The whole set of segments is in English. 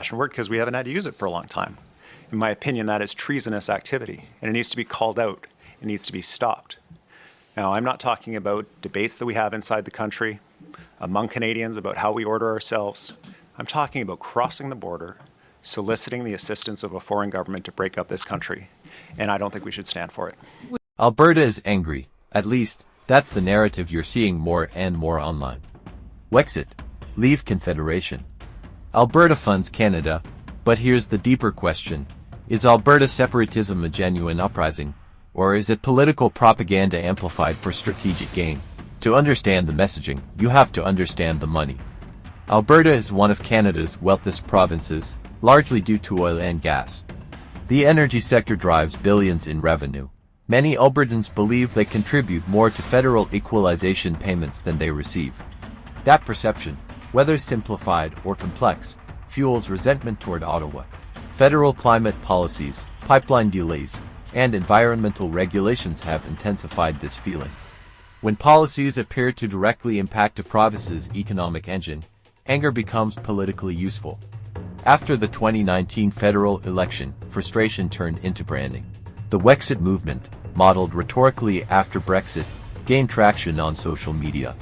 word because we haven't had to use it for a long time. In my opinion, that is treasonous activity, and it needs to be called out. It needs to be stopped. Now, I'm not talking about debates that we have inside the country among Canadians about how we order ourselves. I'm talking about crossing the border, soliciting the assistance of a foreign government to break up this country, and I don't think we should stand for it. Alberta is angry. At least, that's the narrative you're seeing more and more online. Wexit. Leave Confederation. Alberta funds Canada, but here's the deeper question. Is Alberta separatism a genuine uprising, or is it political propaganda amplified for strategic gain? To understand the messaging, you have to understand the money. Alberta is one of Canada's wealthiest provinces, largely due to oil and gas. The energy sector drives billions in revenue. Many Albertans believe they contribute more to federal equalization payments than they receive. That perception, whether simplified or complex, fuels resentment toward Ottawa. Federal climate policies, pipeline delays, and environmental regulations have intensified this feeling. When policies appear to directly impact a province's economic engine, anger becomes politically useful. After the 2019 federal election, frustration turned into branding. The Wexit movement, modeled rhetorically after Brexit, gained traction on social media.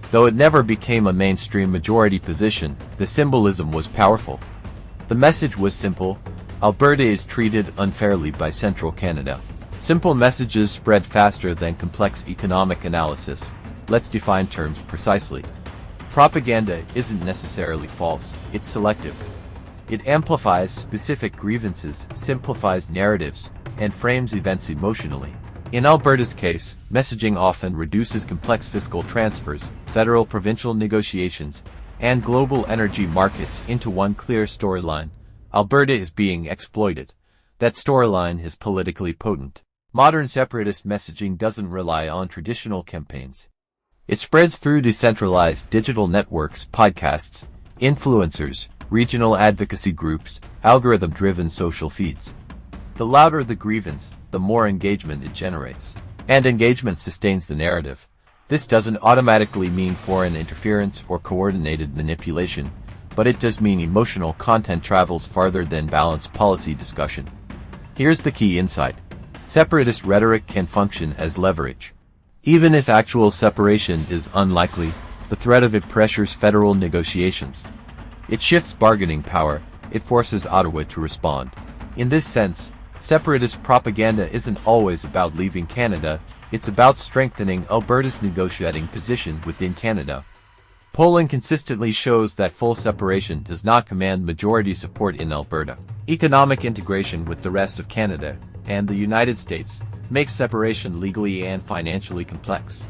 Though it never became a mainstream majority position, the symbolism was powerful. The message was simple: Alberta is treated unfairly by Central Canada. Simple messages spread faster than complex economic analysis. Let's define terms precisely. Propaganda isn't necessarily false, it's selective. It amplifies specific grievances, simplifies narratives, and frames events emotionally. In Alberta's case, messaging often reduces complex fiscal transfers, federal-provincial negotiations, and global energy markets into one clear storyline. Alberta is being exploited. That storyline is politically potent. Modern separatist messaging doesn't rely on traditional campaigns. It spreads through decentralized digital networks, podcasts, influencers, regional advocacy groups, algorithm-driven social feeds. The louder the grievance, the more engagement it generates. And engagement sustains the narrative. This doesn't automatically mean foreign interference or coordinated manipulation, but it does mean emotional content travels farther than balanced policy discussion. Here's the key insight. Separatist rhetoric can function as leverage. Even if actual separation is unlikely, the threat of it pressures federal negotiations. It shifts bargaining power, it forces Ottawa to respond. In this sense, separatist propaganda isn't always about leaving Canada, it's about strengthening Alberta's negotiating position within Canada. Polling consistently shows that full separation does not command majority support in Alberta. Economic integration with the rest of Canada and the United States makes separation legally and financially complex.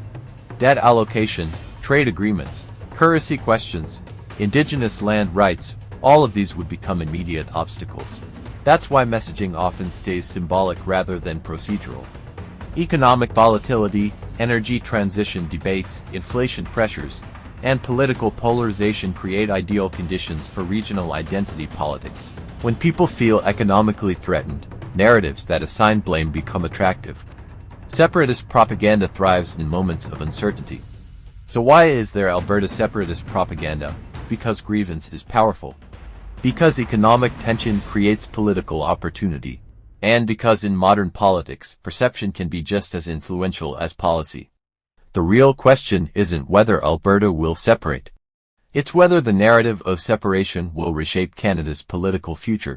Debt allocation, trade agreements, currency questions, Indigenous land rights, all of these would become immediate obstacles. That's why messaging often stays symbolic rather than procedural. Economic volatility, energy transition debates, inflation pressures, and political polarization create ideal conditions for regional identity politics. When people feel economically threatened, narratives that assign blame become attractive. Separatist propaganda thrives in moments of uncertainty. So why is there Alberta separatist propaganda? Because grievance is powerful. Because economic tension creates political opportunity. And because in modern politics, perception can be just as influential as policy. The real question isn't whether Alberta will separate. It's whether the narrative of separation will reshape Canada's political future.